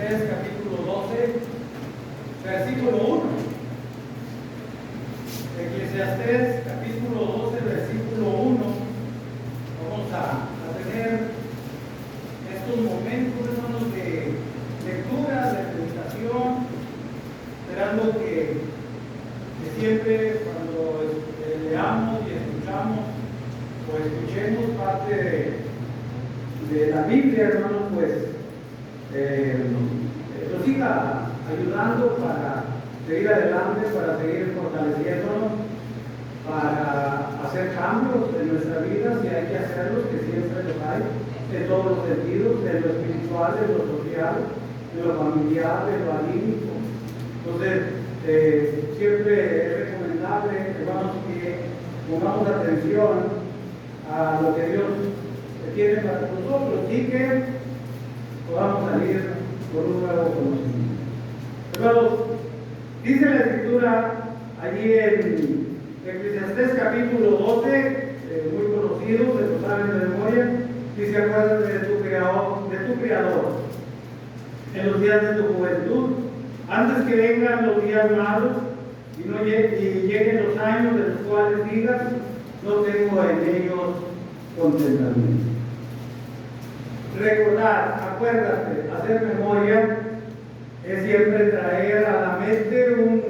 Eclesiastés capítulo 12, versículo 1. Eclesiastés capítulo 12, versículo 1. Vamos a tener estos momentos, hermanos, de lectura, de meditación, esperando que siempre cuando leamos y escuchamos o escuchemos parte de la Biblia, hermanos, pues nos siga ayudando para seguir adelante, para seguir fortaleciéndonos, para hacer cambios en nuestra vida, si hay que hacerlos, que siempre los hay, en todos los sentidos, en lo espiritual, en lo social, en lo familiar, en lo anímico. Entonces, siempre es recomendable, hermanos, que pongamos atención a lo que Dios tiene para nosotros y que podamos salir por un nuevo conocimiento. Hermanos, dice la Escritura allí en Eclesiastés capítulo 12, muy conocido, se lo saben de memoria, dice: acuérdate de tu Creador en los días de tu juventud, antes que vengan los días malos y lleguen los años de los cuales digas: no tengo en ellos contentamiento. Recordar, acuérdate, hacer memoria es siempre traer a la mente un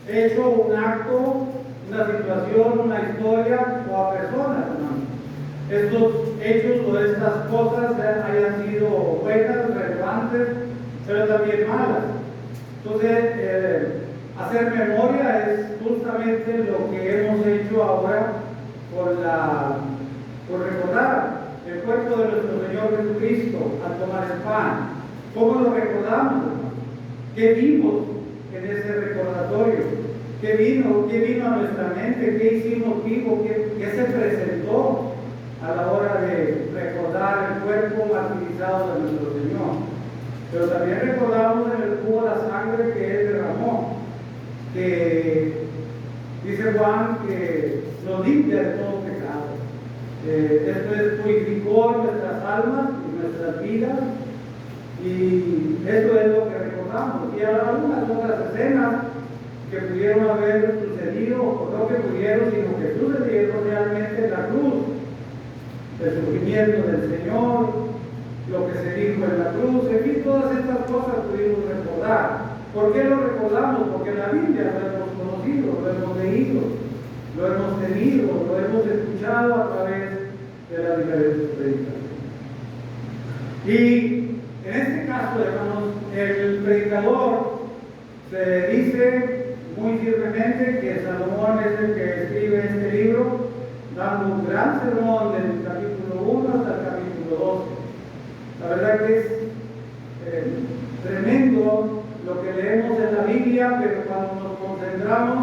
hecho, un acto, una situación, una historia o a personas, hermano. Estos hechos o estas cosas hayan sido buenas, relevantes, pero también malas. Entonces, hacer memoria es justamente lo que hemos hecho ahora por recordar el cuerpo de nuestro Señor Jesucristo al tomar el pan. ¿Cómo lo recordamos, hermano? ¿Qué vimos en ese recordatorio? ¿Qué vino a nuestra mente? ¿Qué hicimos vivo? ¿Qué se presentó a la hora de recordar el cuerpo martirizado de nuestro Señor? Pero también recordamos en el jugo la sangre que Él derramó, que dice Juan que nos limpia de todo pecado. Esto purificó nuestras almas y nuestras vidas, y esto es lo que recordamos. Y hay algunas otras escenas que pudieron haber sucedido, o no que pudieron, sino que sucedieron realmente en la cruz, el sufrimiento del Señor, lo que se dijo en la cruz, en fin, todas estas cosas pudimos recordar. ¿Por qué lo recordamos? Porque la Biblia lo hemos conocido, lo hemos leído, lo hemos tenido, lo hemos escuchado a través de las diferentes predicaciones. Y en este caso, hermanos, el predicador se dice muy firmemente que Salomón es el que escribe este libro, dando un gran sermón desde el capítulo 1 hasta el capítulo 12. La verdad que es tremendo lo que leemos en la Biblia, pero cuando nos concentramos,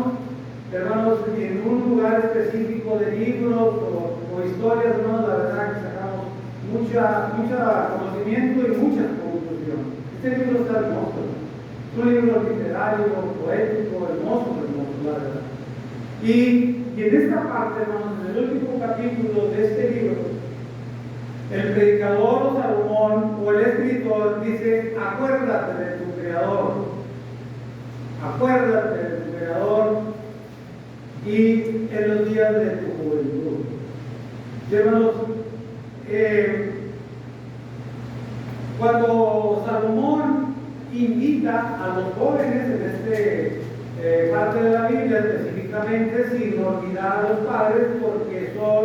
hermanos, en un lugar específico de libros o historias, hermanos, la verdad que sacamos mucho conocimiento y muchas conclusiones. Este libro está hermoso, es un libro literario, poético, hermoso, la verdad. Y en esta parte, hermanos, en el último capítulo de este libro, el predicador Salomón o el escritor dice: acuérdate de tu Creador, acuérdate de tu Creador y en los días de tu juventud. Y, hermanos, cuando Salomón invita a los jóvenes en esta parte de la Biblia específicamente, sin olvidar a los padres, porque son,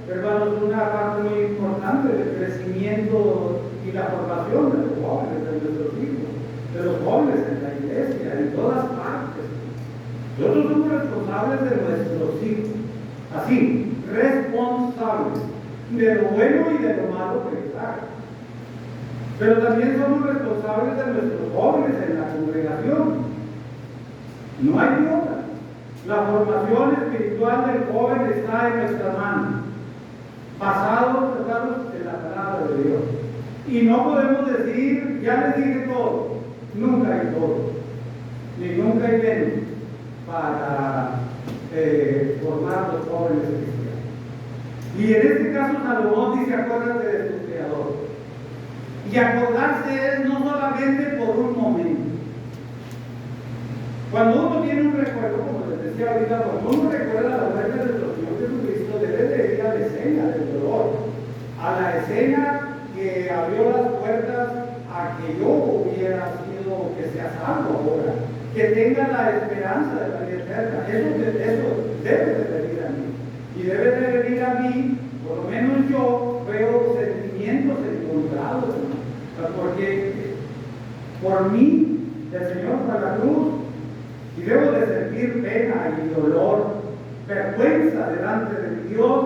hermanos, una parte muy importante del crecimiento y la formación de los jóvenes, de nuestros hijos, de los jóvenes en la iglesia, en todas partes. Nosotros somos responsables de nuestros hijos, así, responsables de lo bueno y de lo malo que les hagan. Pero también somos responsables de nuestros jóvenes en la congregación. No hay otra. La formación espiritual del joven está en nuestras manos, basados, hermanos, en la palabra de Dios. Y no podemos decir: ya les dije todo. Nunca hay todo, ni nunca hay menos para formar los jóvenes cristianos. Y en este caso Salomón dice: acuérdate de tu Creador. Y acordarse es no solamente por un momento. Cuando uno tiene un recuerdo, como les decía ahorita, cuando uno recuerda la muerte de nuestro Señor Jesucristo, debe de ir a la escena del dolor, a la escena que abrió las puertas a que yo hubiera sido, que sea salvo ahora, que tenga la esperanza de la vida eterna. Eso debe de venir a mí. Y debe de venir a mí, por lo menos yo veo sentimientos encontrados, porque por mí el Señor fue a la cruz y debo de sentir pena y dolor, vergüenza delante de Dios,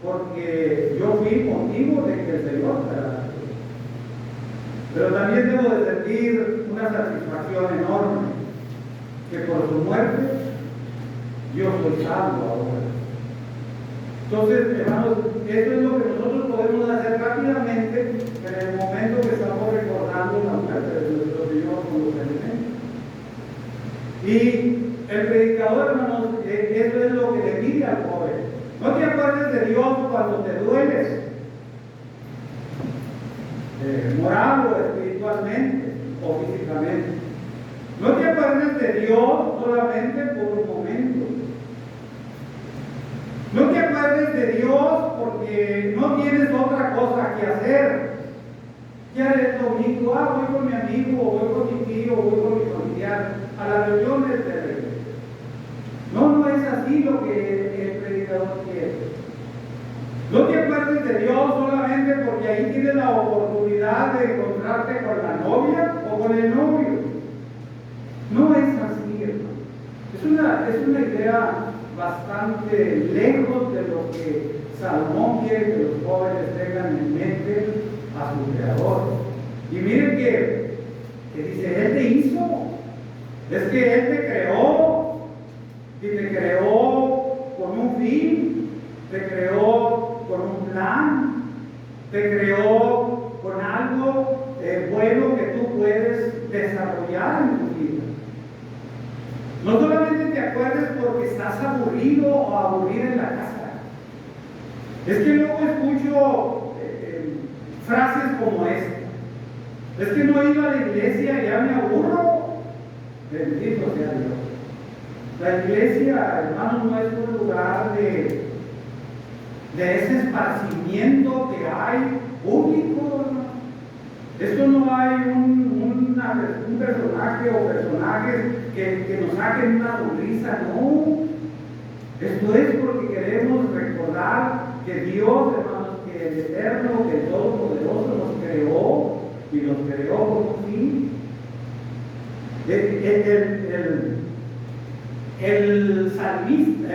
porque yo fui motivo de que el Señor fuera a la cruz. Pero también debo de sentir una satisfacción enorme, que por su muerte yo soy salvo ahora. Entonces, hermanos, eso es lo que nosotros podemos hacer rápidamente en el momento que estamos recordando la muerte de nuestro Señor con los elementos. Y el predicador, hermanos, eso es lo que le pide al joven. No te acuerdes de Dios cuando te dueles, moral o espiritualmente o físicamente. No te acuerdes de Dios solamente por un momento. No te acuerdes de Dios porque no tienes otra cosa que hacer. Ya es domingo, voy con mi amigo, voy con mi tío, voy con mi familiar a las reuniones de la iglesia. No es así lo que el predicador quiere. No te acuerdes de Dios solamente porque ahí tienes la oportunidad de encontrarte con la novia o con el novio. No es así, hermano. Es una idea bastante lejos de lo que Salomón quiere que los jóvenes tengan en mente a su Creador. Y miren que dice, Él te hizo, es que Él te creó, y te creó con un fin, te creó con un plan, te creó con algo bueno que tú puedes desarrollar en tu vida. No solamente te acuerdes porque estás aburrido o aburrida en la casa. Es que luego escucho frases como esta. Es que no he ido a la iglesia y ya me aburro. Bendito sea Dios. La iglesia, hermanos, no es un lugar de ese esparcimiento que hay público. Esto no hay un personaje o personajes que nos saquen una sonrisa, no. Esto es porque queremos recordar que Dios, hermanos, que el Eterno, que el Todopoderoso nos creó y nos creó por un fin. El salmista,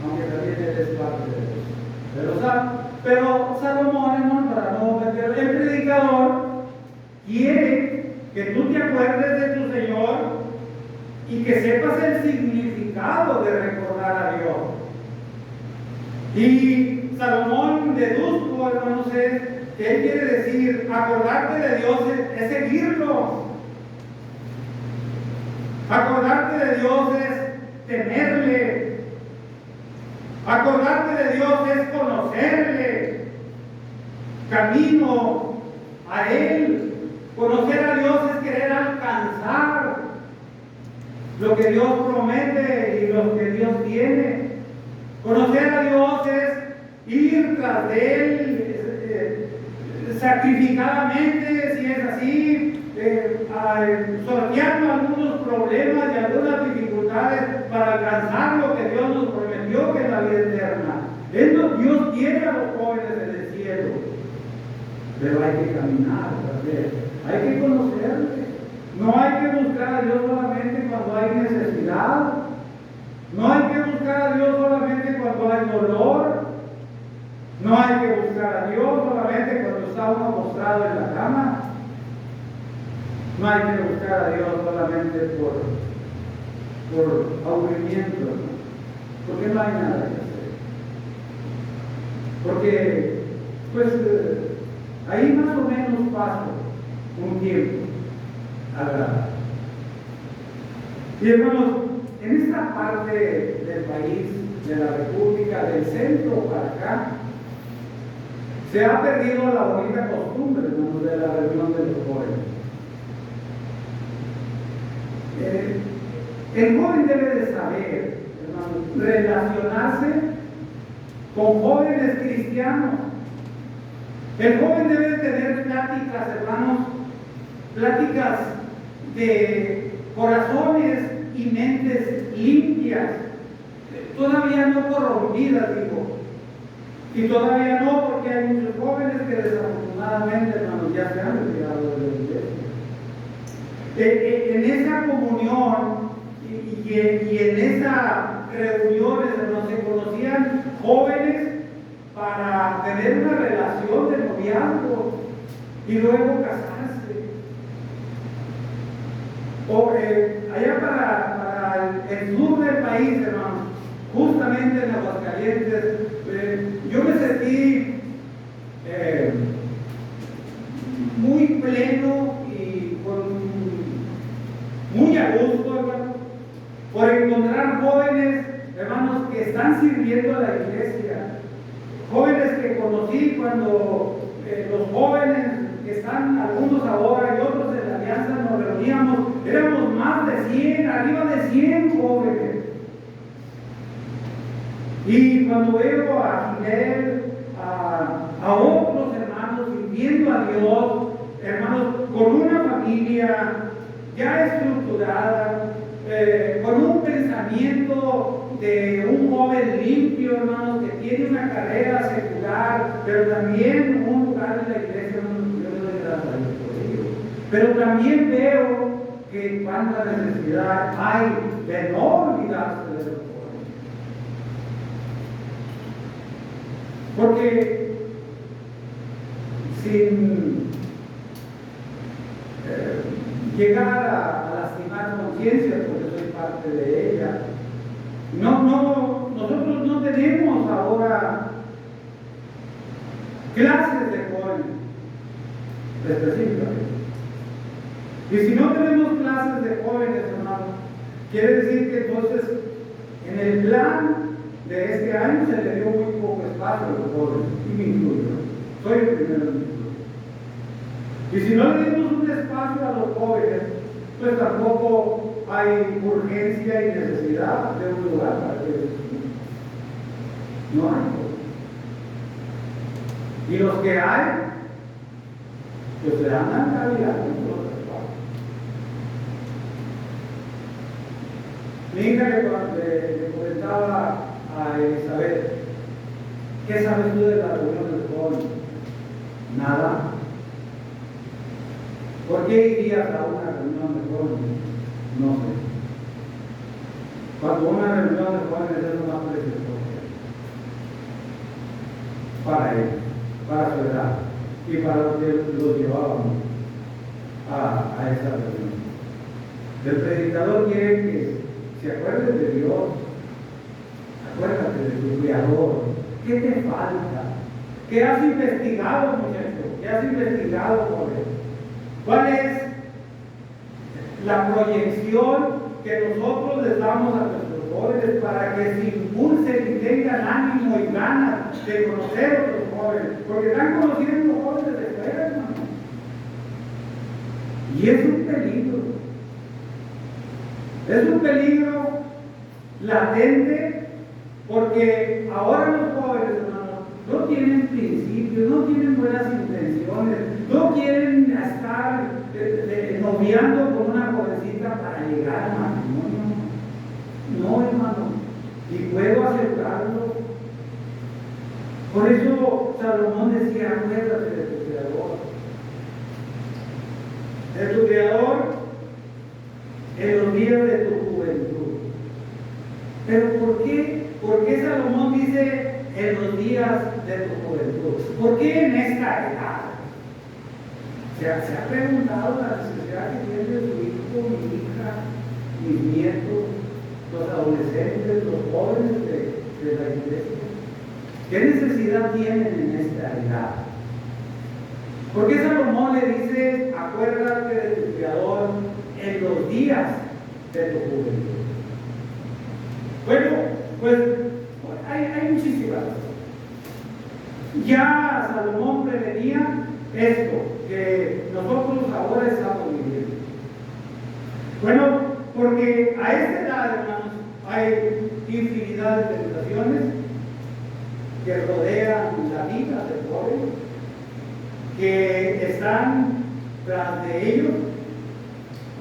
aunque también él es parte de los salmos, pero Salomón, hermano, para no meter, el predicador quiere que tú te acuerdes de tu Señor y que sepas el significado de recordar a Dios. Y Salomón deduzco, hermanos, que él quiere decir, acordarte de Dios es seguirlo. Acordarte de Dios es temerle. Acordarte de Dios es conocerle. Camino a Él. Conocer a Dios es querer alcanzar lo que Dios promete y lo que Dios tiene. Conocer a Dios es ir tras de Él sacrificadamente, si es así, sorteando algunos problemas y algunas dificultades para alcanzar lo que Dios nos prometió, que es la vida eterna. Dios quiere a los jóvenes en el cielo, pero hay que caminar tras Él, hay que conocerle. No hay que buscar a Dios solamente cuando hay necesidad, no hay que buscar a Dios solamente cuando hay dolor, no hay que buscar a Dios solamente cuando está uno postrado en la cama. No hay que buscar a Dios solamente por aburrimiento, porque no hay nada que hacer. Porque, pues, ahí más o menos paso un tiempo agradable. Y hermanos, en esta parte del país, de la República, del centro para acá, Se ha perdido la bonita costumbre, hermanos, de la reunión de los jóvenes. El joven debe de saber, hermanos, relacionarse con jóvenes cristianos. El joven debe de tener pláticas, hermanos, pláticas de corazones y mentes limpias, todavía no corrompidas, digo. Y todavía no, porque hay muchos jóvenes que desafortunadamente, hermanos, ya se han retirado de la iglesia. En esa comunión y en esas reuniones, hermanos, se conocían jóvenes para tener una relación de noviazgo y luego casarse. Allá para el sur del país, hermanos, justamente en Aguascalientes, yo me sentí muy pleno y muy a gusto, hermano, por encontrar jóvenes, hermanos, que están sirviendo a la iglesia, jóvenes que conocí cuando los jóvenes que están, algunos ahora y otros en la alianza, nos reuníamos, éramos más de 100, arriba de 100 jóvenes. Y cuando veo a Ginel, a otros hermanos sirviendo a Dios, hermanos, con una familia ya estructurada, con un pensamiento de un joven limpio, hermanos, que tiene una carrera secular, pero también un lugar en la iglesia, yo le doy gracias a Dios por ello. Pero también veo que cuánta necesidad hay de no olvidarse de los jóvenes. Porque sin llegar a lastimar conciencias, porque soy parte de ella, nosotros no tenemos ahora clases de jóvenes específicamente. Y si no tenemos clases de jóvenes, hermanos, quiere decir que entonces en el plan de este año se le dio muy poco espacio a los jóvenes, y me incluyo. Soy el primero en incluir. Y si no le dimos un espacio a los jóvenes, pues tampoco hay urgencia y necesidad de un lugar para que ellos estudien. No hay. Y los que hay, pues se andan caminando en los espacios. Mi hija le comentaba a Elizabeth, ¿qué sabes tú de la reunión del joven? Nada. ¿Por qué irías a una reunión de jóvenes? No sé. Cuando una reunión de jóvenes es lo más precioso para él, para su edad y para lo que los llevábamos a esa reunión. El predicador quiere que se acuerden de Dios, acuérdate de tu Creador. ¿Qué te falta? ¿Qué has investigado, muchacho? ¿Qué has investigado por él? ¿Cuál es la proyección que nosotros les damos a nuestros jóvenes para que se impulsen y tengan ánimo y ganas de conocer a otros jóvenes? Porque están conociendo jóvenes de fuera, hermano. Y es un peligro. Es un peligro latente porque ahora los jóvenes, hermano, no tienen principios, no tienen buenas intenciones, no quieren estar noviando con una jovencita para llegar al matrimonio. No, hermano, y puedo asegurarlo. Por eso Salomón decía, acuérdate de tu Creador. De tu Creador en los días de tu juventud. Pero ¿por qué? ¿Por qué Salomón dice en los días de tu juventud? ¿Por qué en esta edad? ¿Se ha preguntado la necesidad que tiene su hijo, mi hija, mis nietos, los adolescentes, los jóvenes de la iglesia? ¿Qué necesidad tienen en esta edad? ¿Por qué Salomón le dice, acuérdate de tu Creador en los días de tu juventud? Bueno, pues hay muchísimas. Ya Salomón prevenía esto que nosotros ahora estamos viviendo. Bueno, porque a esta edad, hermanos, hay infinidad de tentaciones que rodean la vida del joven, que están tras de ellos,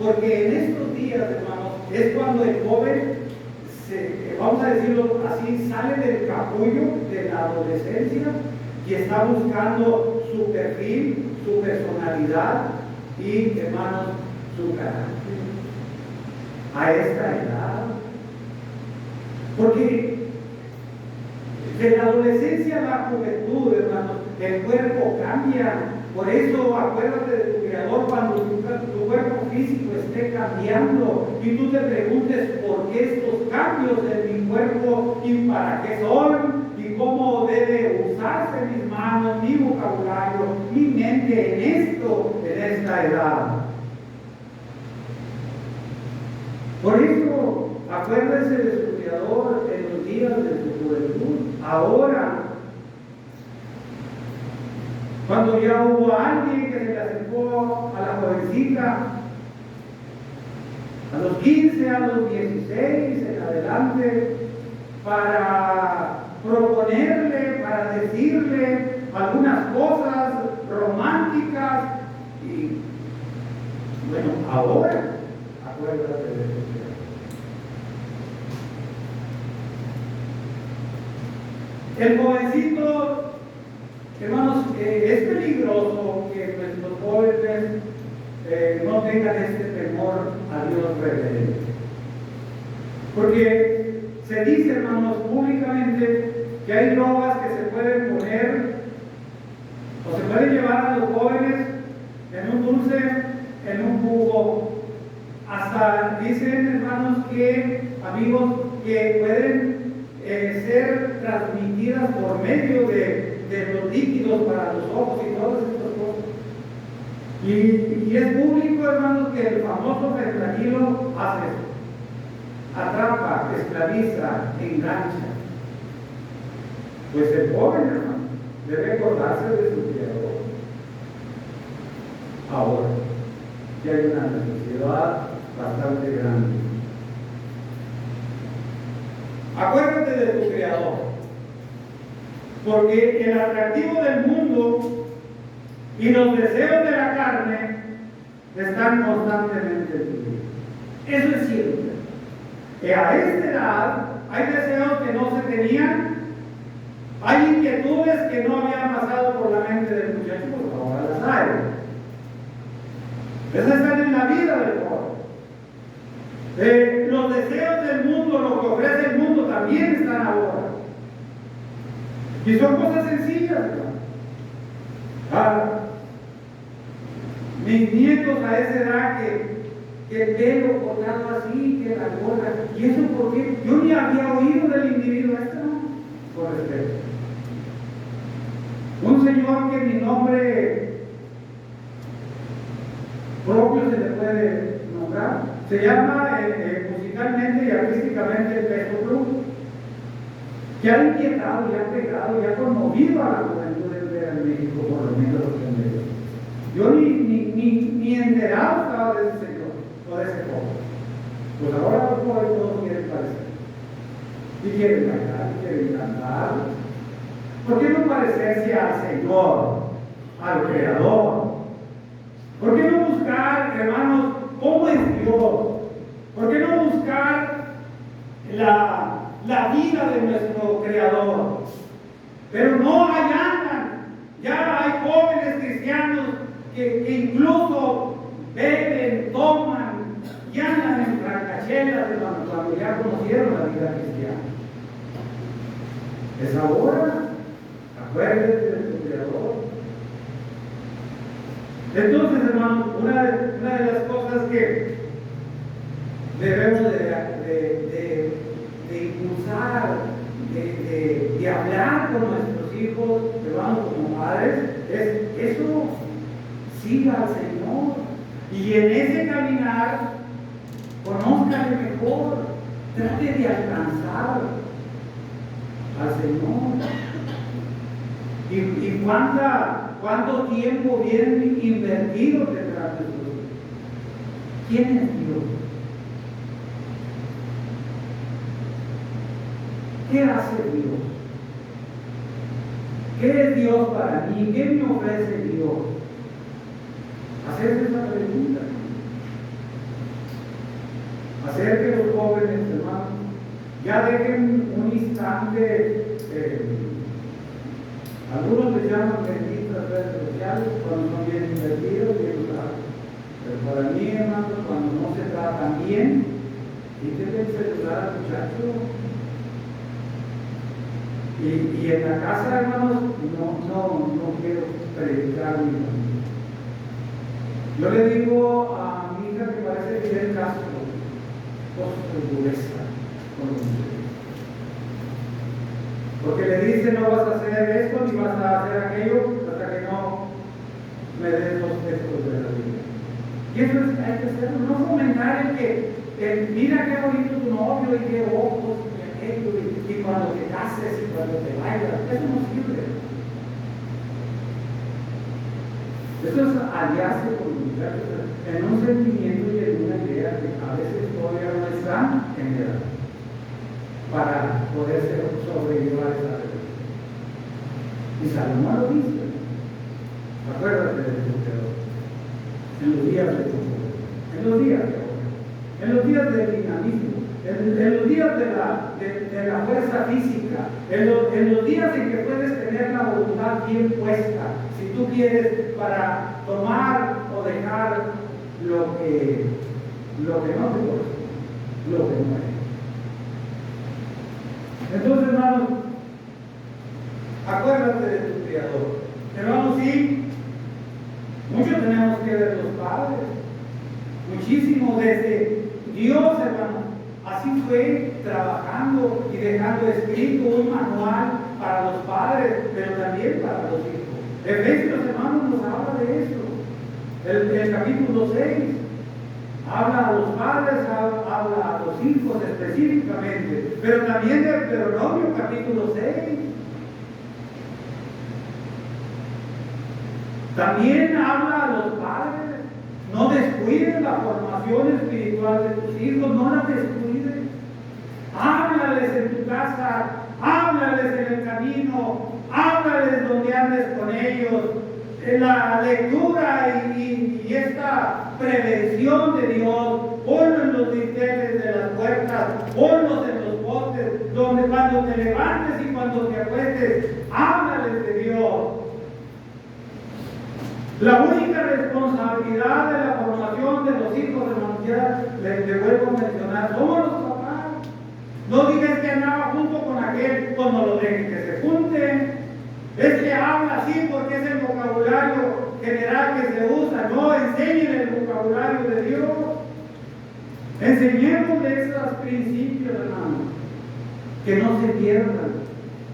porque en estos días, hermanos, es cuando el joven, vamos a decirlo así, sale del capullo de la adolescencia y está buscando su perfil, su personalidad y, hermanos, su carácter. A esta edad, porque de la adolescencia a la juventud, hermanos, el cuerpo cambia. Por eso acuérdate de tu Creador cuando tu cuerpo físico esté cambiando y tú te preguntes por qué estos cambios en mi cuerpo y para qué son y cómo debe usarse mis manos, mi vocabulario, mi mente en esta edad. Por eso, acuérdese de su Creador en los días de su juventud. Ahora, cuando ya hubo alguien que se le acercó a la jovencita, a los 15, a los 16, en adelante, para proponerle, para decirle algunas cosas románticas, y bueno, ahora, acuérdate de eso. El jovencito, hermanos, es peligroso que nuestros jóvenes no tengan este temor a Dios reverente. Porque se dice, hermanos, públicamente que hay drogas que se pueden poner o se pueden llevar a los jóvenes en un dulce, en un jugo. Hasta dicen, hermanos, que, amigos, que pueden ser transmitidas por medio de los líquidos para los ojos y todas estas cosas. Y es público, hermanos, que el famoso fentanilo hace eso. Atrapa, esclaviza, engancha. Pues el joven, hermano, debe acordarse de su Creador. Ahora, ya hay una necesidad bastante grande. Acuérdate de tu Creador, porque el atractivo del mundo y los deseos de la carne están constantemente en tu vida. Eso es cierto. A esta edad hay deseos que no se tenían, hay inquietudes que no habían pasado por la mente del muchacho, pues ahora las hay. Esas están en la vida del joven. Los deseos del mundo, lo que ofrece el mundo, también están ahora. Y son cosas sencillas, ¿no? Mis nietos a esa edad que el pelo cortado así, que la gorra. ¿Y eso por qué? Yo ni había oído del individuo este, ¿no? Por respeto. Un señor que mi nombre propio se le puede nombrar. Se llama musicalmente y artísticamente el Peso Cruz, que ha inquietado y ha pegado y ha conmovido a la juventud en México, por lo menos los que yo ni enterado estaba de ese señor o de ese joven. Pues ahora los jóvenes todos quieren parecer. Y quieren bailar, y quieren cantar. ¿Por qué no parecerse al Señor, al Creador? ¿Por qué no buscar, hermanos, cómo es Dios? ¿Por qué no buscar la vida de nuestro Creador? Pero no, allá andan. Ya hay jóvenes cristianos que incluso beben, toman y andan en francachelas cuando ya conocieron la vida cristiana. Es ahora. Acuérdense de tu Creador. Entonces, hermanos, una de las cosas que debemos de impulsar, de hablar con nuestros hijos, hermanos, como padres, es eso. Siga al Señor y en ese caminar conózcale mejor, trate de alcanzar al Señor. ¿Y cuánto tiempo bien invertido tendrá Jesús? ¿Quién es Dios? ¿Qué hace Dios? ¿Qué es Dios para mí? ¿Qué me ofrece Dios? Hacer esa pregunta. Hacer que los jóvenes, hermanos, ya dejen un instante, algunos les llaman benditas redes sociales cuando son bien invertidos, bien usados. Pero para mí, hermanos, cuando no se tratan bien, quítenle el celular al muchacho. Y en la casa, hermanos, no quiero predicar mi familia. Yo le digo a mi hija que parece Fidel Castro, de dureza con los mujeres. Porque le dice, no vas a hacer esto ni vas a hacer aquello hasta que no me des los textos de la Biblia. Y eso es, hay que hacerlo, no fomentar el que mira qué bonito tu novio y qué ojos y aquello y cuando te cases y cuando te vayas, eso no sirve. Eso es aliarse con los muchachos en un sentimiento y en una idea que a veces todavía no están en edad para poder sobrellevar esa relación. Y Salomón lo dice. Acuérdate del Señor. En los días de hoy, en los días de hoy, en los días del dinamismo, en los días de la fuerza física, en los días en que puedes tener la voluntad bien puesta, si tú quieres, para tomar o dejar lo que no te corresponde, lo que no es. Entonces, hermanos, acuérdate de tu Creador. Hermanos, sí, mucho tenemos que ver los padres, muchísimo desde Dios, hermanos. Así fue trabajando y dejando escrito un manual para los padres, pero también para los hijos. Efesios, hermanos, nos habla de eso. El capítulo 6 habla a los padres, habla a los hijos específicamente, pero también del Deuteronomio, capítulo 6. También habla a los padres. No descuides la formación espiritual de tus hijos, no la descuides. Háblales en tu casa, háblales en el camino, háblales donde andes con ellos. En la lectura y esta prevención de Dios, ponlo en los dinteles de las puertas, ponlos en los postes, donde cuando te levantes y cuando te acuestes, háblales de Dios. La única responsabilidad de la formación de los hijos de la humanidad, les vuelvo a mencionar, somos los papás. No digas que andaba junto con aquel, cuando lo dejen que se junten. Es que habla así porque es el vocabulario general que se usa. No, enseñen el vocabulario de Dios. Enseñemos de esos principios, hermanos, que no se pierdan.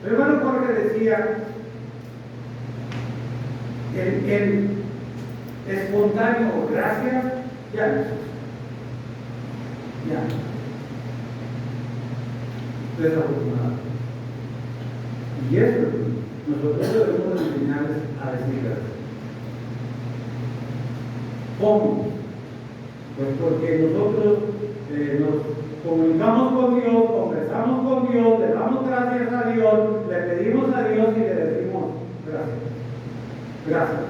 El hermano Jorge decía, el espontáneo gracias ya no es. Ya no. Desafortunadamente. Y eso nosotros debemos enseñarles a decir gracias. ¿Cómo? Pues porque nosotros nos comunicamos con Dios, conversamos con Dios, le damos gracias a Dios, le pedimos a Dios y le decimos gracias. Gracias.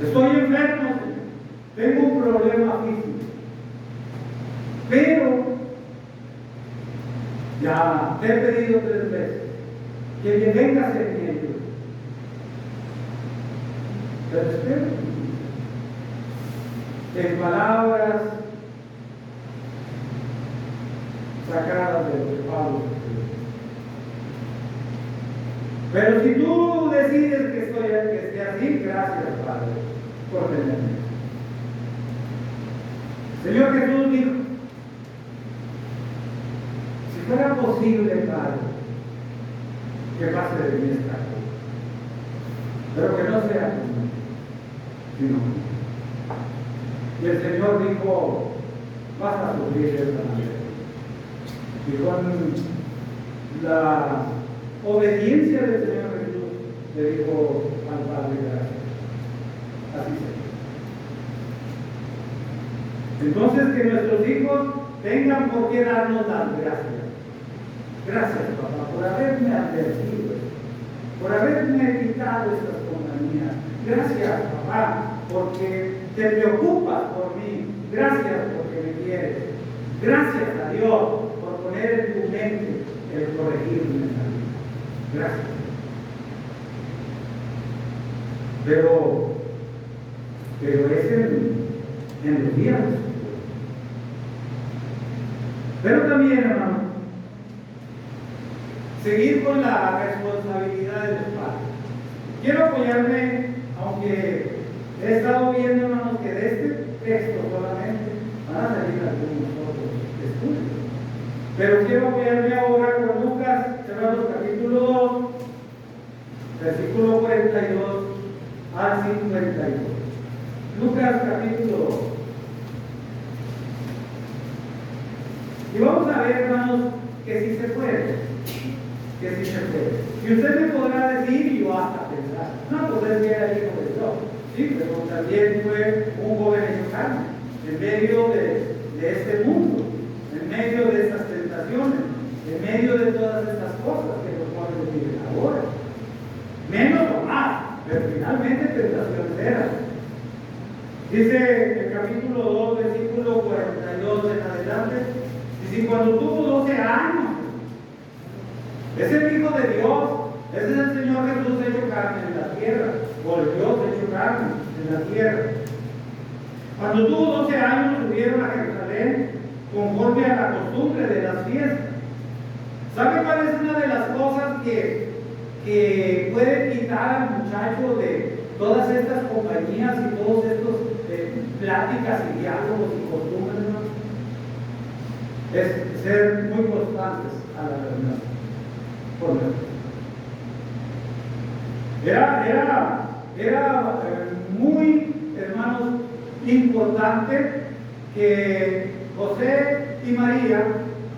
Estoy enfermo, tengo un problema físico, pero ya te he pedido 3 veces que me vengas en mi ayuda. Pero espero, en palabras sacadas de los palos. Pero si tú decides que esté así, gracias, Padre, por tenerme. Señor Jesús dijo, si fuera posible, Padre, que pase de mí esta cosa, pero que no sea conmigo, sino conmigo. Y el Señor dijo, vas a sufrir de esta manera. Y con obediencia del Señor Jesús, le dijo al Padre, gracias. Así sea. Entonces, que nuestros hijos tengan por qué darnos las gracias. Gracias, papá, por haberme advertido, por haberme quitado estas compañías. Gracias, papá, porque te preocupas por mí. Gracias porque me quieres. Gracias a Dios por poner en tu mente el corregirme en la vida. Gracias. Pero es en los días. Pero también, hermano, seguir con la responsabilidad de los padres. Quiero apoyarme, aunque he estado viendo, hermanos, que de este texto solamente van a salir algunos otros estudios. Pero quiero apoyarme ahora con Lucas, hermanos, capítulo 2, versículo 42 al 52. Lucas, capítulo 2. Y vamos a ver, hermanos, que sí se puede. Que sí se puede. Y usted me podrá decir, y yo hasta pensar, no, pues él era hijo de Dios. Sí, pero también fue un joven hecho carne, en medio de este mundo, en medio de estas tentaciones, en medio de todas estas cosas que los jóvenes viven ahora. Menos o más, pero finalmente tentaciones eran. Dice el capítulo 2, versículo 42 en adelante, dice, cuando tuvo 12 años, es el Hijo de Dios, ese es el Señor Jesús hecho carne en la tierra, o el Dios hecho carne en la tierra. Cuando tuvo 12 años, subieron a Jerusalén conforme a la costumbre de las fiestas. ¿Sabe cuál es una de las cosas que puede quitar al muchacho de todas estas compañías y todos estos pláticas y diálogos y costumbres, ¿no? Es ser muy constantes a la reunión. Era muy, hermanos, importante que José y María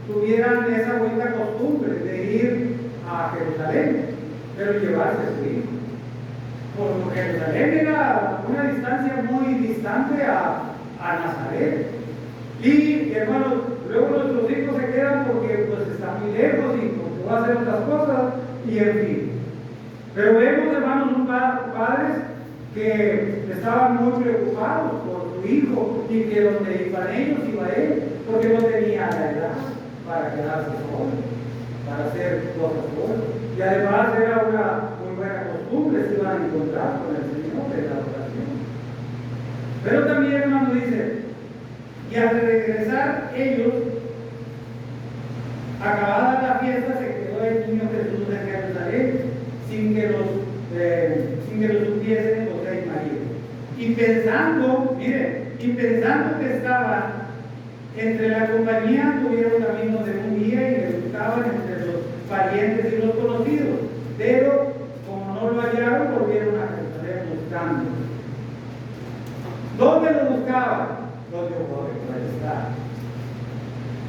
tuvieran esa buena costumbre de ir a Jerusalén, pero llevarse a su hijo. Porque Jerusalén era una distancia muy distante a Nazaret. Y, hermanos, luego nuestros hijos se quedan porque pues están muy lejos y porque va a hacer otras cosas, y en fin. Pero vemos, hermanos, padres que estaban muy preocupados por su hijo y que donde iban ellos iba él, porque no tenía la edad para quedarse solo, para hacer cosas solos. Y además era una muy buena costumbre, se iban a encontrar con el Señor de la oración. Pero también, hermano, dice, y al regresar ellos, acabada la fiesta, se quedó el niño Jesús en Jerusalén sin que lo supiesen José y María. Y pensando, que estaban entre la compañía, tuvieron camino de un día y le buscaban entre los parientes y los conocidos. Pero como no lo hallaron, volvieron a Jerusalén buscando. ¿Dónde lo buscaban? Donde está.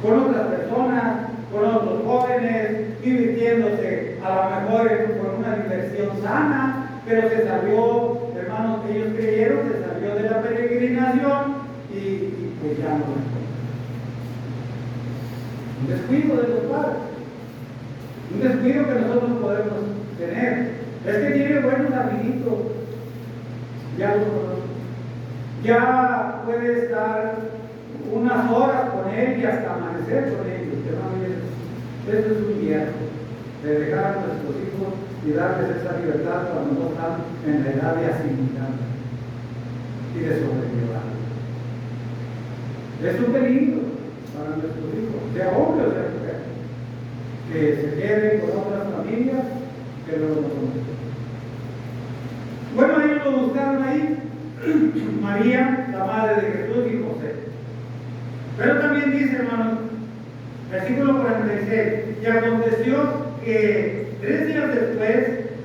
Con otras personas, con otros jóvenes, divirtiéndose a lo mejor con una diversión sana, pero se salió, hermanos, ellos creyeron, se salió de la peregrinación y pues ya no. Un descuido de los padres, un descuido que nosotros podemos tener. Es que tiene buenos amiguitos, ya lo conozco. Ya puede estar unas horas con él y hasta amanecer con ellos. Eso es un miedo de dejar a nuestros hijos y darles esa libertad cuando no están en la edad de asimilar y de sobrellevar. Es un peligro para nuestros hijos, sea hombre o sea mujer, que se queden con otras familias que no lo conocen. Bueno, ellos lo buscaron ahí. María, la madre de Jesús, y José. Pero también dice, hermanos, versículo 46, y aconteció que 3 días después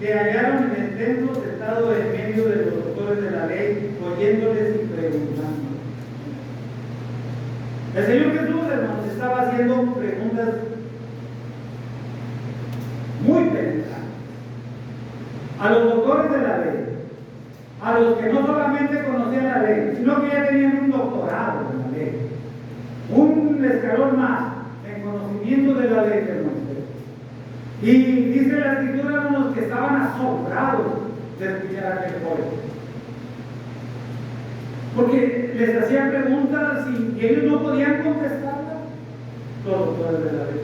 le hallaron en el templo sentado en medio de los doctores de la ley, oyéndoles y preguntando. El Señor Jesús, hermanos, estaba haciendo preguntas muy penetrantes. de la ley, a los que no solamente conocían la ley, sino que ya tenían un doctorado en la ley, un escalón más en conocimiento de la ley de Moisés. Y dice la Escritura, los que estaban asombrados de escuchar a aquel joven, porque les hacían preguntas y ellos no podían contestarlas, los doctores de la ley.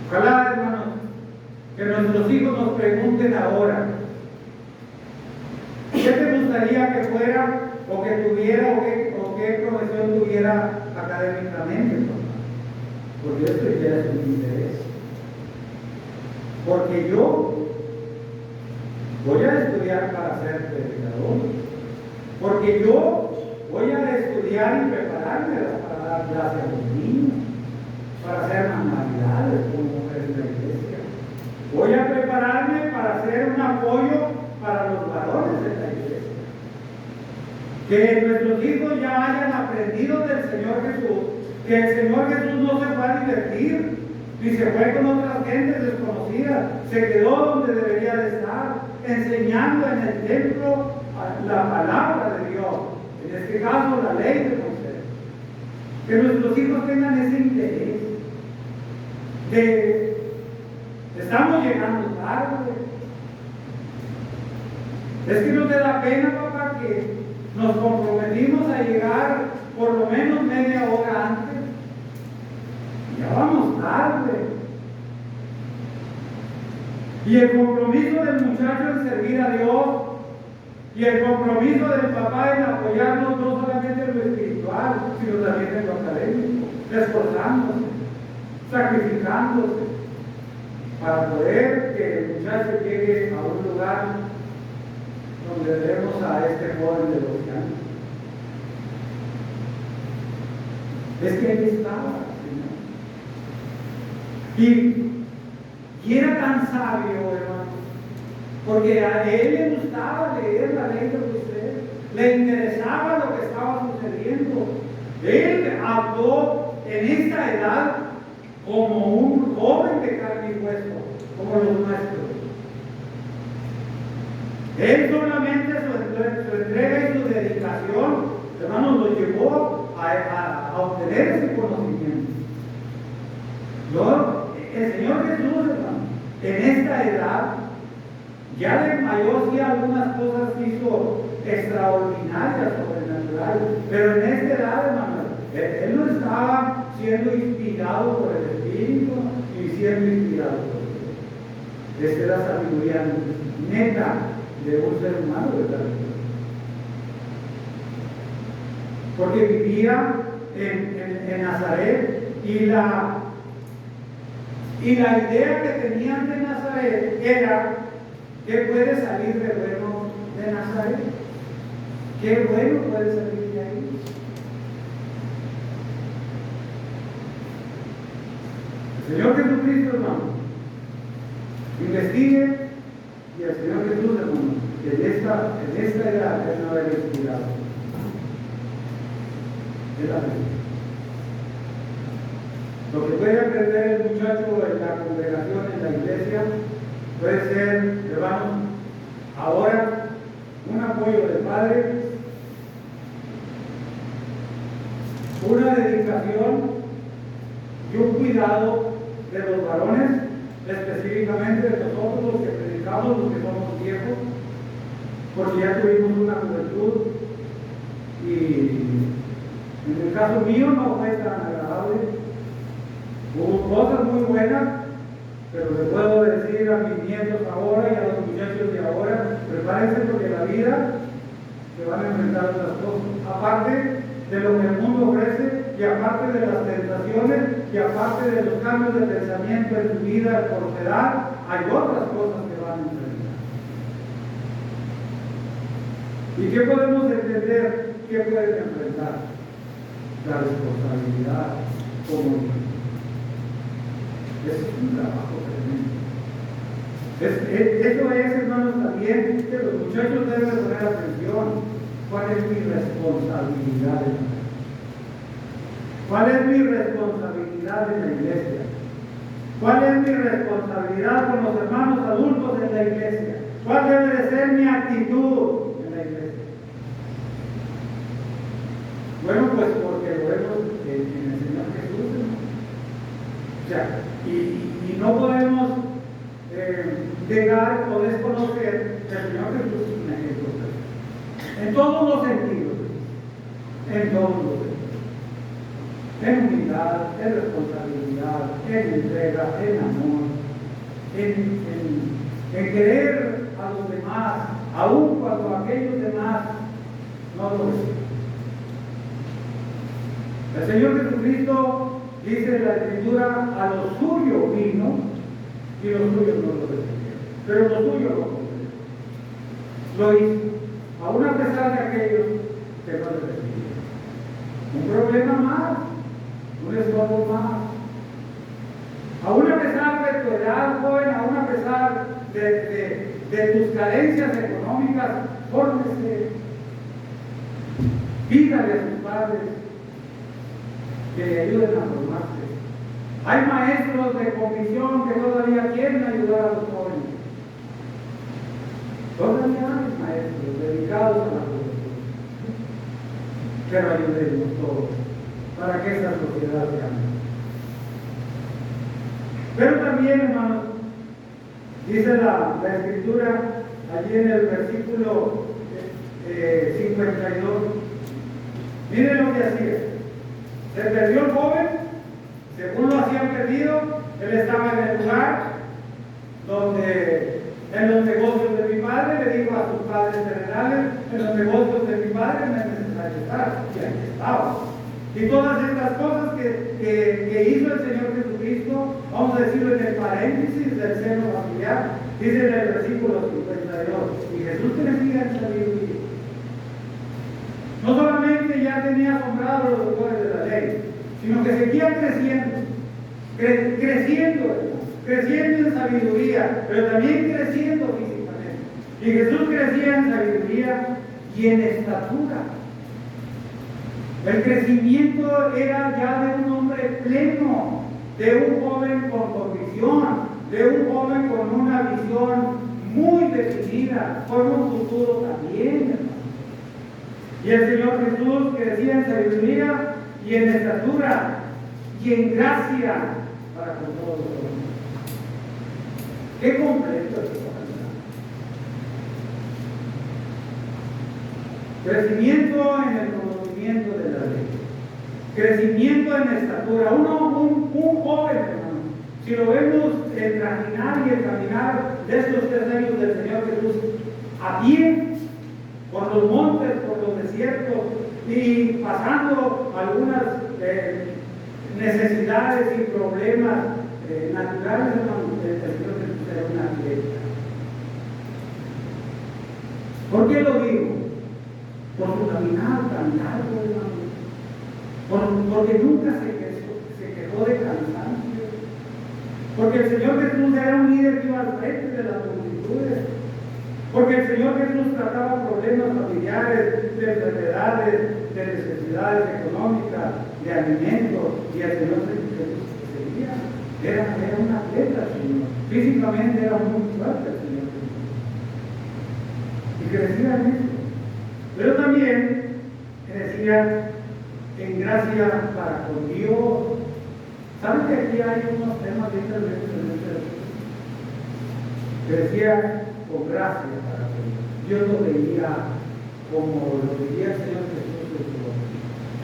Ojalá, hermanos, que nuestros hijos nos pregunten ahora, ¿qué te gustaría que fuera o que tuviera o qué profesión tuviera académicamente, papá? Porque esto ya es un interés. Porque yo voy a estudiar para ser predicador. Porque yo voy a estudiar y prepararme para dar clase a los niños, para hacer manualidades como mujer en la iglesia. Voy a prepararme para ser un apoyo para los varones de la iglesia. Que nuestros hijos ya hayan aprendido del Señor Jesús, que el Señor Jesús no se fue a divertir, ni se fue con otras gentes desconocidas, se quedó donde debería de estar, enseñando en el templo la palabra de Dios, en este caso la ley de Moisés. Que nuestros hijos tengan ese interés de estamos llegando tarde. Es que no te da pena, papá, que nos comprometimos a llegar por lo menos media hora antes. Ya vamos tarde. Y el compromiso del muchacho en servir a Dios, y el compromiso del papá en apoyarnos no solamente en lo espiritual, sino también en lo académico, esforzándose, sacrificándose, para poder que el muchacho llegue a un lugar donde vemos a este joven de 12 años. Es que él estaba, Señor. Y era tan sabio, hermano, porque a él le gustaba leer la ley de Moisés, le interesaba lo que estaba sucediendo. Él habló en esta edad como un joven de carne y hueso, como los nuestros. Él solamente su entrega y su dedicación, hermanos, lo llevó a obtener ese conocimiento. El Señor Jesús, hermano, en esta edad, ya de mayor sí algunas cosas hizo extraordinarias, sobrenaturales, pero en esta edad, hermano, él no estaba siendo inspirado por el Espíritu y siendo inspirado por Dios. Esta es la sabiduría neta de un ser humano, ¿verdad? Porque vivía en Nazaret y la idea que tenían de Nazaret era: ¿qué puede salir de bueno de Nazaret? ¿Qué bueno puede salir de ahí? El Señor Jesucristo, hermano, investigue, y el Señor Jesús, hermano, que en esta edad Él no había inspirado. Es la verdad. Lo que puede aprender el muchacho en la congregación, en la iglesia, puede ser, hermanos, ahora un apoyo del Padre, una dedicación y un cuidado de los varones, específicamente de nosotros los que predicamos, los que somos viejos, porque ya tuvimos una juventud y en el caso mío no fue tan agradable. Hubo cosas muy buenas, pero le puedo decir a mis nietos ahora y a los muchachos de ahora: prepárense, porque la vida se van a enfrentar a otras cosas, aparte de lo que el mundo ofrece, y aparte de las tentaciones, y aparte de los cambios de pensamiento en su vida por edad, hay otras cosas que van a enfrentar. ¿Y qué podemos entender? ¿Qué pueden enfrentar? La responsabilidad como hijo. Es un trabajo tremendo. Eso es, hermanos, también que los muchachos deben poner atención. ¿Cuál es mi responsabilidad en la iglesia? ¿Cuál es mi responsabilidad en la iglesia? ¿Cuál es mi responsabilidad con los hermanos adultos en la iglesia? ¿Cuál debe de ser mi actitud en la iglesia? Bueno, pues porque lo vemos en el Señor Jesús, ¿no? O sea, y no podemos negar o desconocer que el Señor Jesús es un ejemplo perfecto. En todos los sentidos. En todos los sentidos. En humildad, en responsabilidad, en entrega, en amor, en querer a los demás, aun cuando aquellos demás no lo reciben. El Señor Jesucristo dice en la Escritura: a lo suyo vino y los suyos no lo recibieron, pero los suyos lo hizo, aun a pesar de aquellos que no le recibieron. Un problema más, un estorbo más. Aún a pesar de tu edad, joven, aún a pesar de tus carencias económicas, fórmese, pídale a sus padres que le ayuden a formarse. Hay maestros de comisión que todavía quieren ayudar a los jóvenes. Todavía hay maestros dedicados a la juventud. Pero ayudemos todos para que esta sociedad cambie. Pero también, hermanos, dice la Escritura allí en el versículo 52, miren lo que hacía. Se perdió el joven, según lo hacían perdido. Él estaba en el lugar donde, en los negocios de mi padre, le dijo a sus padres terrenales: en los negocios de mi padre me es necesario estar. Y ahí estaba. Y todas estas cosas que hizo el Señor Jesucristo, vamos a decirlo en el paréntesis del seno familiar, dice en el versículo 52, y Jesús crecía en sabiduría. No solamente ya tenía asombrado a los doctores de la ley, sino que seguía creciendo en sabiduría, pero también creciendo físicamente. Y Jesús crecía en sabiduría y en estatura. El crecimiento era ya de un hombre pleno, de un joven con convicción, de un joven con una visión muy definida, con un futuro también, hermano. Y el Señor Jesús crecía en sabiduría y en estatura y en gracia para con todos los hombres. ¡Qué completo es esto! Crecimiento en el conocimiento de la ley, crecimiento en estatura. Un joven, hermano, si lo vemos el caminar y el caminar de estos 3 años del Señor Jesús a pie, por los montes, por los desiertos, y pasando algunas necesidades y problemas naturales, hermano, el Señor Jesús era una atleta. ¿Por qué lo digo? Por su caminar tan largo, hermano. Porque nunca se quejó de cansancio. Porque el Señor Jesús era un líder que iba al frente de las multitudes. Porque el Señor Jesús trataba problemas familiares, de enfermedades, de necesidades económicas, de alimentos. Y el Señor Jesús seguía. Era un atleta, Señor. Físicamente era muy fuerte el Señor Jesús. Y crecía en eso. Pero también crecía en gracia para con Dios. ¿Saben que aquí hay unos temas de intervención en este texto? Crecía con gracia para con Dios. Dios lo veía como lo veía el Señor Jesús en su boca.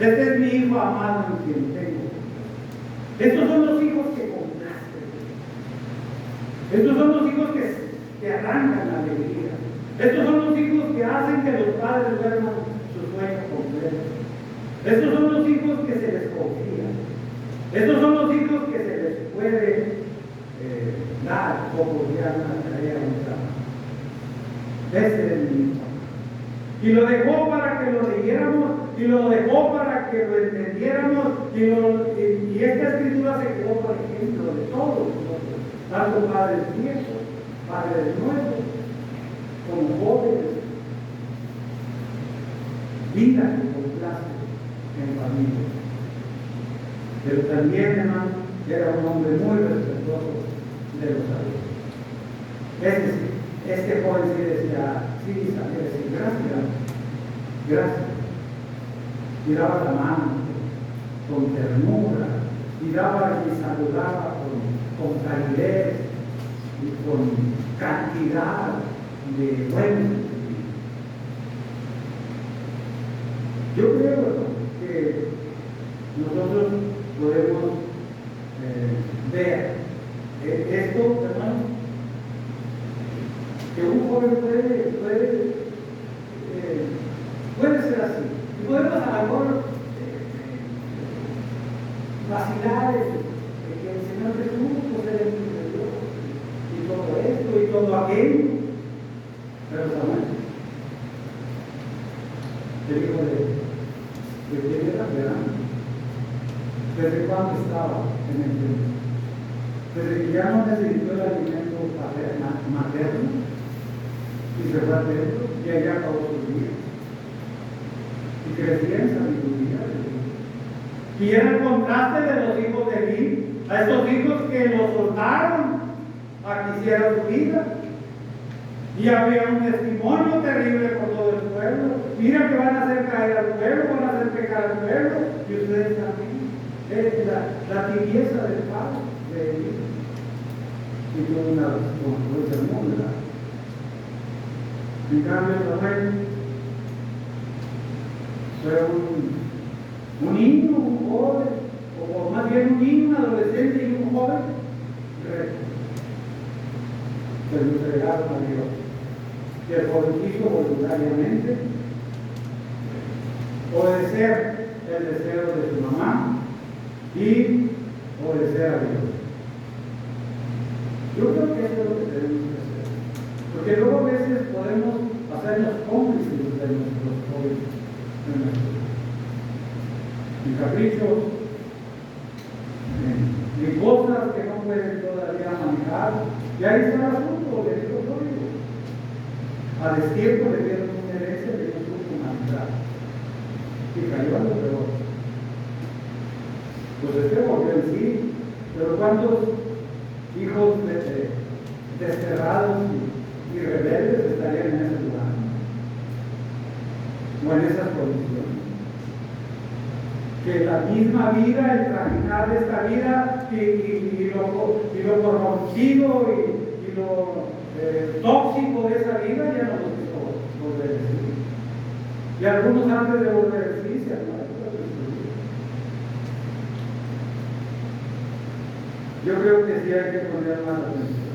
Este es mi hijo amado en quien tengo. Estos son los hijos que compraste. Estos son los hijos que arrancan la alegría. Estos son los hijos que hacen que los padres duerman su sueño completo. Estos son los hijos que se les confía. Estos son los hijos que se les puede dar o confiar una tarea a un trabajo. Este es mi hijo. Y lo dejó para que lo leyéramos, y lo dejó para que lo entendiéramos, y esta escritura se quedó por ejemplo de todos nosotros, tanto padres viejos, padres nuevos, como jóvenes. Vida que complace en familia. Pero también, hermano, era un hombre muy respetado. esposos de los adultos. Este joven sí decía, sí, sabía decir gracias, gracias. Y daba la mano con ternura, y daba y saludaba con calidez y con cantidad de buen sentimiento. Yo creo, hermano, que nosotros podemos ver esto, hermano, que un joven puede ser así. Y podemos a lo mejor vacilar que el Señor Jesús posee el Hijo de Dios y todo esto y todo aquello. Pero Samuel, el hijo de quién era verano, desde cuándo estaba en el templo, desde que ya no necesitó el alimento materno y se fue al templo y allá acabó su vida y crecía en sabiduría de Dios. Y era el contraste de los hijos de Eli, a estos hijos que lo soltaron a que hiciera su vida. Y había un testimonio terrible por todo el pueblo. Mira que van a hacer caer al pueblo, van a hacer pecar al pueblo, y ustedes también. Es la tibieza del padre de Eli. Y tuvo una sermón, ¿verdad? En cambio, Samuel fue un niño, un joven, o más bien un niño, un adolescente y un joven recto. Se lo entregaron a Dios. Y el joven quiso voluntariamente obedecer el deseo de su mamá y obedecer a Dios. Yo creo que eso es lo que tenemos que hacer. Porque luego a veces podemos hacernos cómplices de nuestros jóvenes, de nuestros caprichos, ni cosas que no pueden todavía manejar. Y ahí está el asunto, le digo código. A destiempo le dieron una herencia de un supo manejar. Y cayó a lo peor. Pues este volvió en sí, pero ¿cuántos hijos desterrados y rebeldes estarían en ese lugar? O en esas condiciones. Que la misma vida, el tramitar de esta vida y lo corrompido y lo tóxico de esa vida ya no los quiso volver a decir. Y algunos antes de volver a decir se han Yo creo que sí hay que poner más atención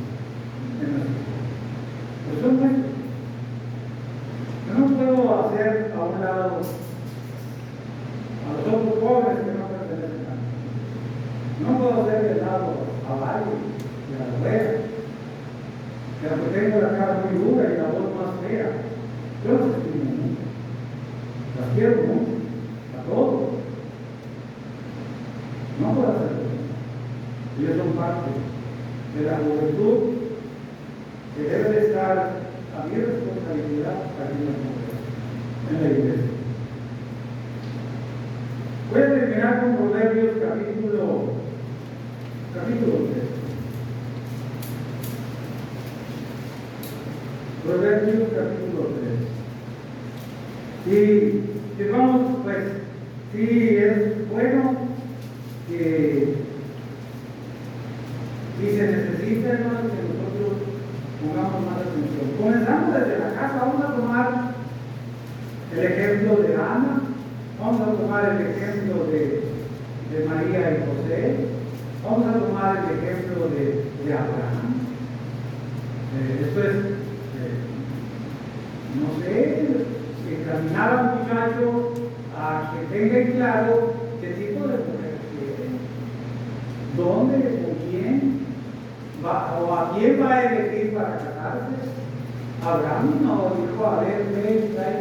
en las cosas. Pues son nuestros. Yo no puedo hacer a un lado a los otros jóvenes que no pertenecen a mí. No puedo hacer de lado a varios y a la oveja, que aunque tengo la cara muy dura y la voz más fea, yo las estimo mucho, las quiero mucho, a todos. No puedo hacerlo. Ellos son parte de la juventud que debe de estar a mi responsabilidad aquí en la iglesia. Voy a terminar con Proverbios capítulo 3. Proverbios capítulo 3. Y vamos, pues, sí es bueno que si se necesita, hermanos, que nosotros pongamos más atención. Comenzamos desde la casa, vamos a tomar el ejemplo de Ana, vamos a tomar el ejemplo de María y José, vamos a tomar el ejemplo de Abraham. Esto es, no sé, encaminar a un muchacho a que tenga claro qué tipo de mujer quiere, dónde, con quién, o a quién va a elegir para casarse. Abraham no dijo, a ver, hay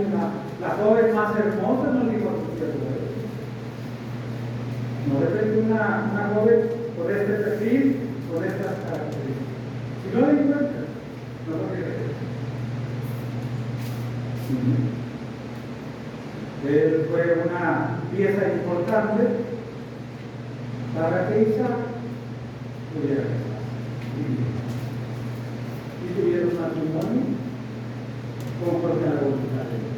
la joven más hermosa, no dijo no de repente una joven con este perfil, con estas características. Si no le encuentra, no lo quiere decir. Él fue una pieza importante para que Isaac pudiera casarse. y tuvieron matrimonio conforme a la voluntad de Dios.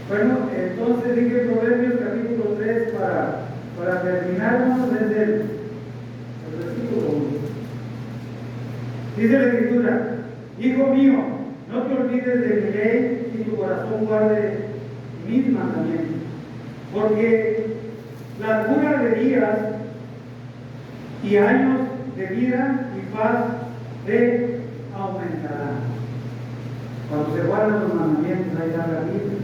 Bueno, entonces dije Proverbios capítulo 3 para terminar, vamos desde el versículo 1. Dice la Escritura: Hijo mío, no te olvides de mi ley y tu corazón guarde mis mandamientos, porque las largura de días y años de vida y paz te aumentarán. Cuando se guardan los mandamientos, ahí da la vida.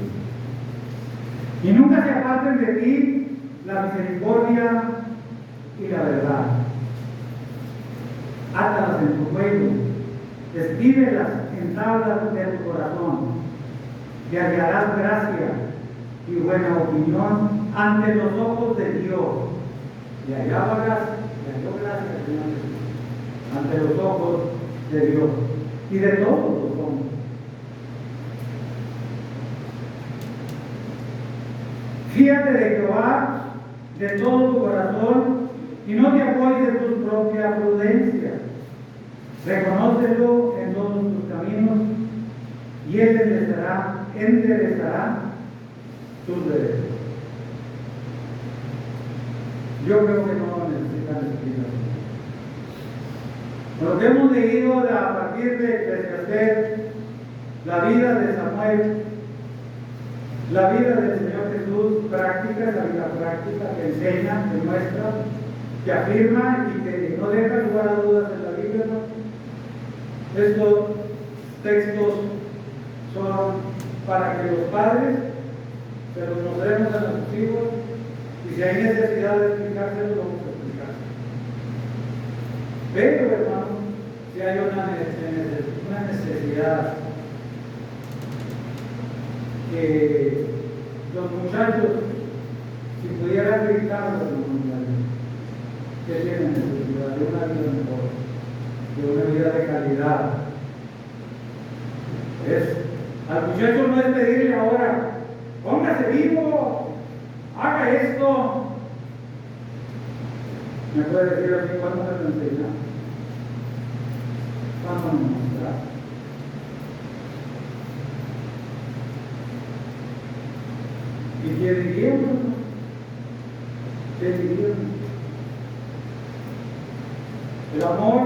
Y nunca se aparten de ti la misericordia y la verdad. Átalas en tu cuello, escríbelas en tablas de tu corazón, y hallarás gracia y buena opinión ante los ojos de Dios. Y halló gracia, Señor Jesús, ante los ojos de Dios y de todos los hombres. Fíate de Jehová de todo tu corazón y no te apoyes en tu propia prudencia. Reconócelo en todos tus caminos y Él enderezará tus derechos. Yo creo que no necesitan explicación. Lo que hemos leído a partir de Eclesiastés, la vida de Samuel, la vida del Señor Jesús práctica, la vida práctica que enseña, que muestra, que afirma y que no deja lugar a dudas en la Biblia, ¿no? Estos textos son para que los padres se los mostremos a nuestros hijos, y si hay necesidad de explicárselos, vamos a explicarse. Pero, hermano, si hay una necesidad que los muchachos, si pudieran gritarlos, que tienen necesidad de una vida mejor, de una vida de calidad. Al muchacho no es pedirle ahora: póngase vivo, haga esto. Me puede decir a mí: ¿cuándo me lo enseñaste? ¿Cuándo me mostraste? ¿Y qué diríamos? ¿Qué diríamos? El amor,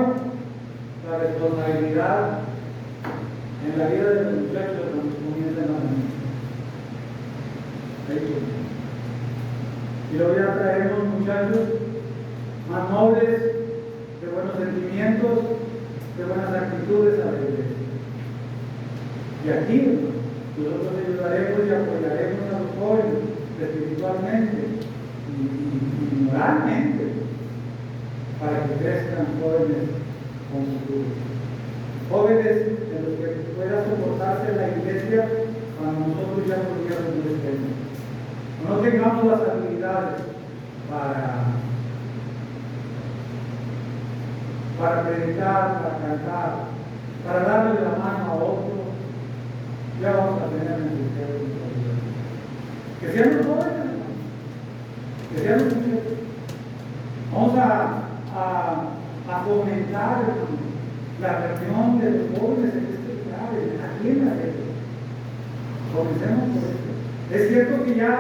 la responsabilidad en la vida de los muchachos cuando comienzan a venir. Y luego ya traemos muchachos más nobles, de buenos sentimientos, de buenas actitudes a la iglesia. Y aquí nosotros ayudaremos y apoyaremos a los jóvenes espiritualmente y moralmente para que crezcan jóvenes con futuro. Jóvenes en los que pueda soportarse la iglesia cuando nosotros ya no estemos. No tengamos las habilidades para predicar, para cantar, para darle la mano a otro, ya vamos a tener necesidad de nuestra vida. Que sean los jóvenes, hermanos. Que sean los muchachos. Vamos a fomentar, hermanos, la reunión de los jóvenes en este lugar, aquí en la iglesia. Comencemos por esto. Es cierto que ya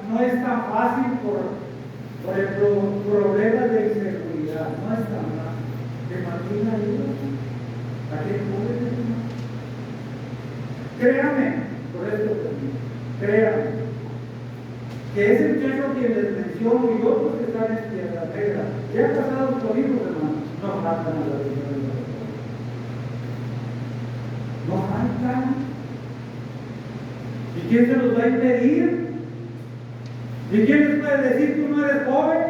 no es tan fácil por el problema de inseguridad, no es tan fácil. Que mantiene ayuda a que jóvenes. Créanme, por esto también, créanme, que ese muchacho a quien les menciono y otros que están en Tierra Negra, ya casados con hijos, hermanos, no faltan a la vida de Dios. No faltan. ¿Y quién se los va a impedir? ¿Y quién les puede decir: tú no eres joven?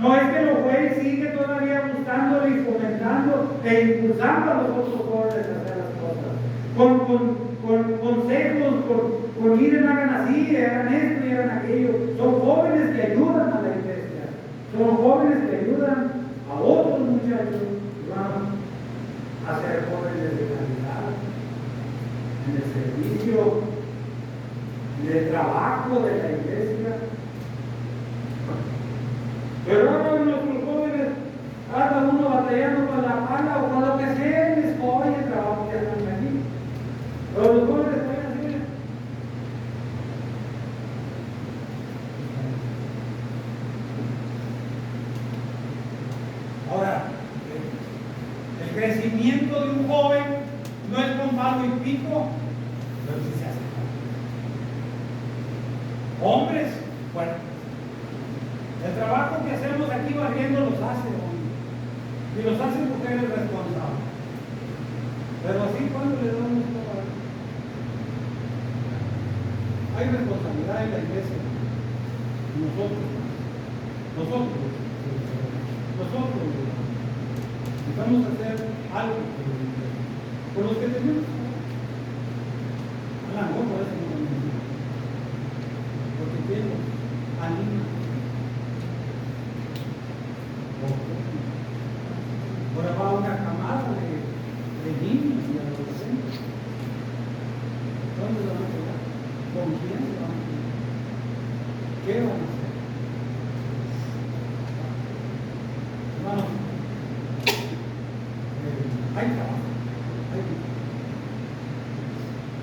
No, es que lo fue y sigue todavía buscándole y fomentando e impulsando a los otros jóvenes a hacer las cosas. Con consejos, con miren, hagan así, hagan esto y hagan aquello. Son jóvenes que ayudan a la iglesia. Son jóvenes que ayudan a otros muchachos, hermanos, a ser jóvenes de calidad, en el servicio, en el trabajo de la iglesia. Pero ahora nuestros jóvenes, cada uno batalla batallando con la pala o con lo que sea, les escoge el trabajo que hacen allí. Pero los jóvenes pueden hacer. Ahora, el crecimiento de un joven no es con palo y pico, pero sí se hace. Hombres, bueno, el trabajo que hacemos aquí barriendo los hace hombres y los hacen mujeres responsables. Pero así cuando le damos todo, hay responsabilidad en la iglesia. Nosotros vamos a hacer algo por los que tenemos. A la mejor por eso no tenemos, porque quiero anima. Ahora va una camada de niños y adolescentes. ¿Dónde lo van a quedar? ¿Con quién se van a quedar? ¿Qué van a hacer? Hermanos, hay trabajo,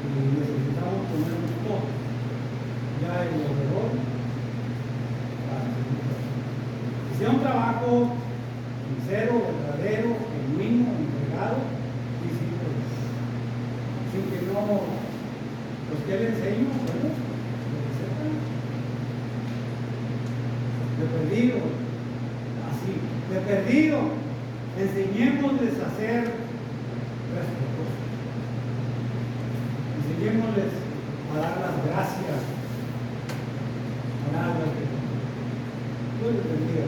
y necesitamos ponernos todos ya en lo de hoy para que sea un trabajo sincero, verdadero, genuino, entregado y sin que no, pues que le enseño, bueno, lo que sepan, de perdido, así, de perdido, enseñémosles a ser respetuosos, enseñémosles a dar las gracias, a dar las gracias. Dios les bendiga.